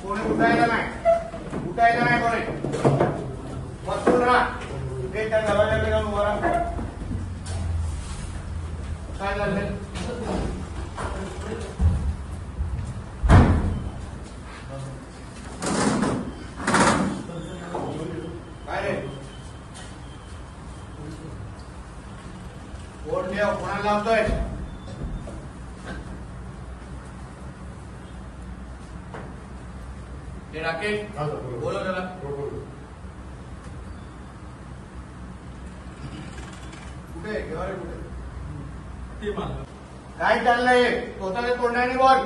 कोणी उठायला नाही कोणी बसून राहा ते त्या दरवाजाकडे जाऊन उभा राहा. काय झालं काय रे कोण देव कोणाला लावतोय ते राकेश बोलो जरा कुठे घेवा रे कुठे काय चाललंय स्वतःच्या तोंडाने बोल.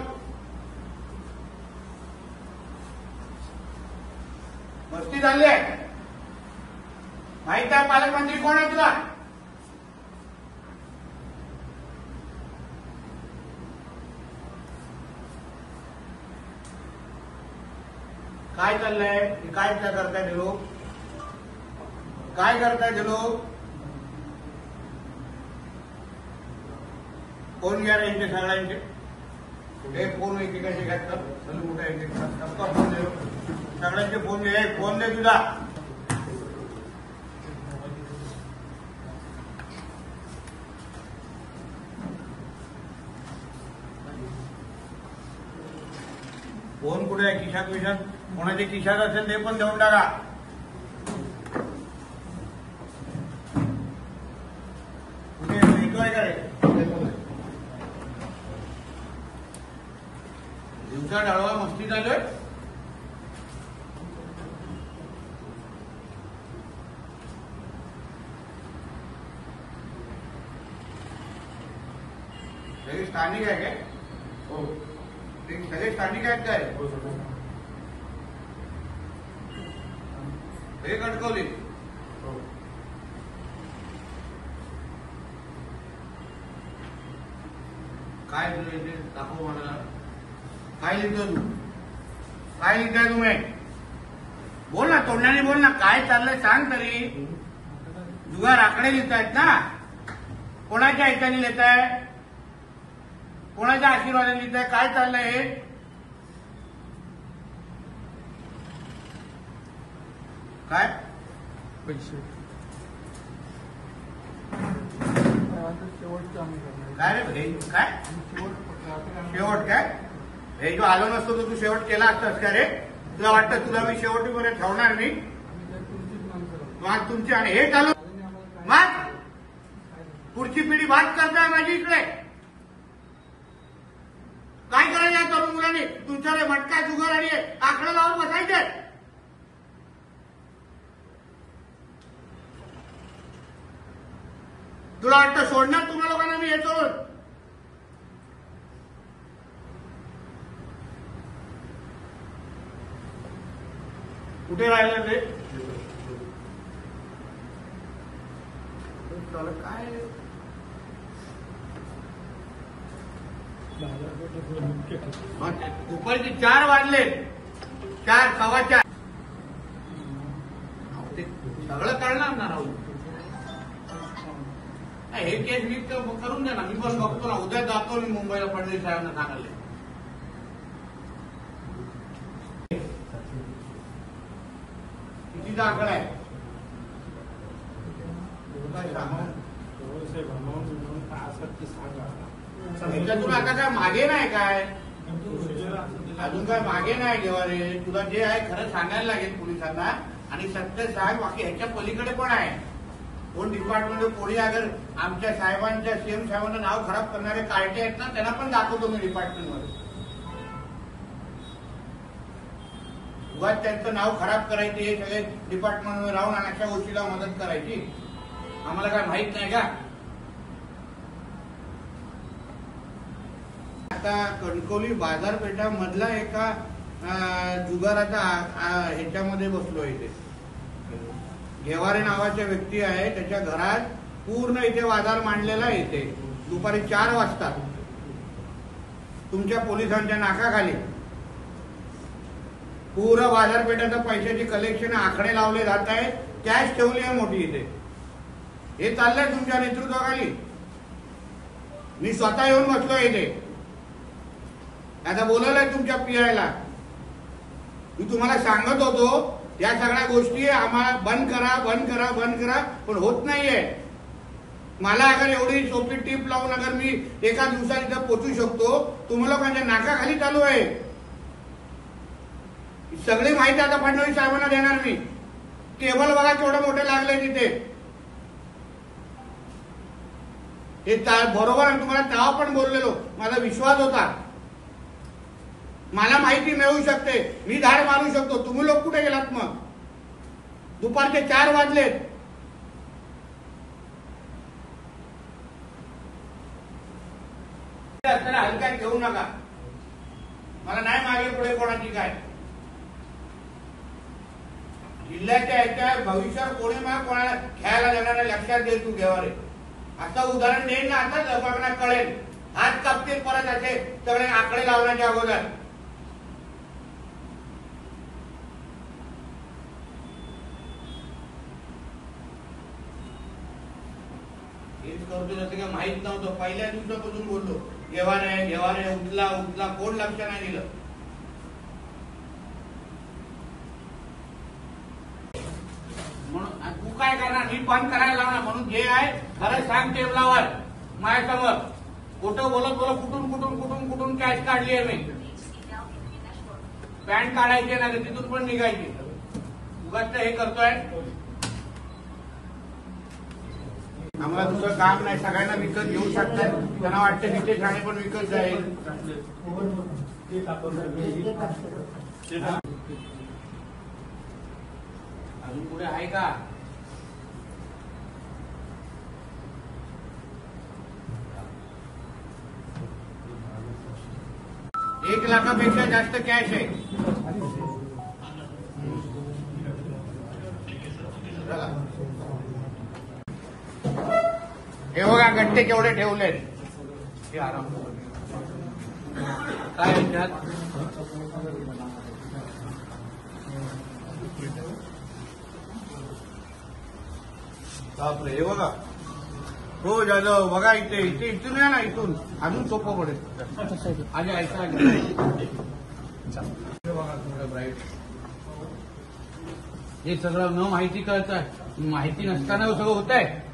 मस्ती चालली आहे माहित आहे पालकमंत्री कोण आहे तुला काय चाललंय काय करताय ते लोक काय करताय ते लोक फोन घ्या रे यांचे सगळ्यांचे कुठे फोन एकेकाचे घातलं चल कुठे फोन दे सगळ्यांचे फोन दे तुझा फोन कुठे आहे खिशात विशात कोणाचे खिशात असेल ते पण देऊन टाका. कुठे येतोय काय दिवसा डाळवा मस्ती चालू सगळे स्थानिक आहे काय हो सगळे स्थानिक आहेत काय हे कटकवली काय तुला दाखव मला काय लिहितो तू काय लिहिताय तुम्ही बोल ना तोंडाने बोल ना काय चाललंय सांग तरी जुगार आकडे लिहितायत ना कोणाच्या ऐकाने लिहिताय कोणाच्या आशीर्वादाने लिहिताय काय चाललंय हे काय पैसे काय रे भाई काय शेवट काय हे जो आलो नसतो तर तू शेवट केला असतास का रे तुला वाटतं तुला मी शेवटीपर्यंत ठेवणार नाही मग तुमची आणि हे चालू मग पुढची पिढी बात करताय माझी इकडे काय करायचं या तरुण मुलांनी तुमच्याकडे मटका जुगार आणि आकडा लावून बसायचे तुला वाटतं सोडणार तुम्हा लोकांना मी येतो कुठे राहिलं ते काय दुपारचे 4 वाजले 4 सव्वा 4 सगळं कळणार ना राहू हे केस मी करून द्या ना मी पण बघतो ना उद्या जातो मी मुंबईला फडणवीस साहेबांना सांगायला कितीचा आकडा आहे तुला आता काय मागे नाही काय अजून काय मागे नाही घेवा रे तुला जे आहे खरं सांगायला लागेल पोलिसांना आणि सत्य सांग बाकी ह्याच्या पलीकडे पण आहे कोण डिपार्टमेंट कोणी अगर आमच्या साहेबांच्या सीएम साहेबांना नाव खराब करणारे कार्टे आहेत ना त्यांना पण दाखवतो मी डिपार्टमेंटमध्ये उगाच त्यांचं नाव खराब करायचे हे सगळे डिपार्टमेंटमध्ये राहून अशा गोष्टीला मदत करायची आम्हाला काय माहित नाही का आता कणकवली बाजारपेठा मधला एका जुगाराचा ह्याच्यामध्ये बसलो इथे. घेवारे नावाच्या व्यक्ती आहे, त्याच्या घरात पूर्ण इथे बाजार मांडलेला आहे. इथे दुपारी 4 वाजता तुमच्या पोलिसांच्या नाकाखाली पूर्ण बाजारपेठेचं पैशाची कलेक्शन आकडे लावले जात आहे. कॅश ठेवली आहे मोठी इथे. हे चाललंय तुमच्या नेतृत्वाखाली. मी स्वतः येऊन बसलोय इथे. आता बोलवलंय तुमच्या पीआयला. मी तुम्हाला सांगत होतो या सगळ्या गोष्टी आम्हाला बंद करा बंद करा बंद करा, पण होत नाहीये. मला अगर एवढी सोपी टीप लावून अगर मी एका दिवसात इथं पोचू शकतो, तुम्ही लोकांच्या नाकाखाली चालू आहे. सगळी माहिती आता फडणवीस साहेबांना देणार मी. केबल बघा केवढं मोठे लागले तिथे. हे बरोबर आहे. तुम्हाला तेव्हा पण बोललेलो, माझा विश्वास होता. मला माहिती मिळू शकते, मी धाड मारू शकतो. तुम्ही लोक कुठे गेलात मग? दुपारचे 4 वाजलेत. हलक्यात घेऊ नका. मला नाही मागे पुढे कोणाची काय. जिल्ह्याच्या याच्या भविष्यात कोणी मला कोणाला खेळायला देणार लक्षात दे तू घेवारे. असं उदाहरण देईन ना, आता लोकांना कळेल. हात कापतील परत असे सगळे आकडे लावण्याच्या अगोदर. करतो जसं काय माहित नव्हतं. पहिल्या दिवसापासून बोललो घेवारे घेवारे उचला उचला, कोण लक्ष नाही दिलं. म्हणून तू काय करणार? मी बंद करायला लावणार. म्हणून जे आहे खरं सांग टेबलावर माझ्यासमोर. खोटं बोलत बोलत कुठून कुठून कुठून कुठून कॅश काढली आहे मी. पॅन्ट काढायची नाही, तिथून पण निघायची. उगाच हे करतोय. आम्हाला दुसरं काम नाही. सगळ्यांना विकत घेऊ शकतात. त्यांना वाटतं तिथे ठाणे पण विकत जाईल. अजून पुढे आहे का? $1 लाखापेक्षा जास्त कॅश आहे. हे बघा गट्टे केवढे ठेवले. हे आराम काय ह्याच्यात बापरे. हे बघा. हो जाधव बघा इथे इथे इथून या ना. इथून अजून सोपं पडेल. आधी ऐसा ब्राईट. हे सगळं न माहिती कळत आहे. माहिती नसताना सगळं होत आहे.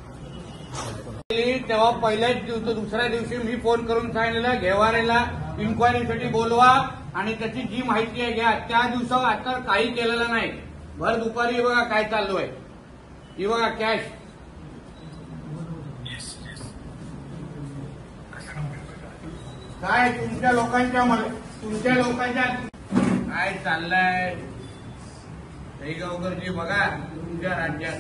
तेव्हा पहिल्याच दिवशी दुसऱ्या दिवशी मी फोन करून सांगितलेलं घेवारेला इन्क्वायरीसाठी बोलवा आणि त्याची जी माहिती आहे घ्या. त्या दिवसावर आता काही केलेलं नाही. भर दुपारी बघा काय चालू आहे. ही बघा कॅश. काय तुमच्या लोकांच्या काय चाललंय. दहीगावकरजी बघा तुमच्या राज्यात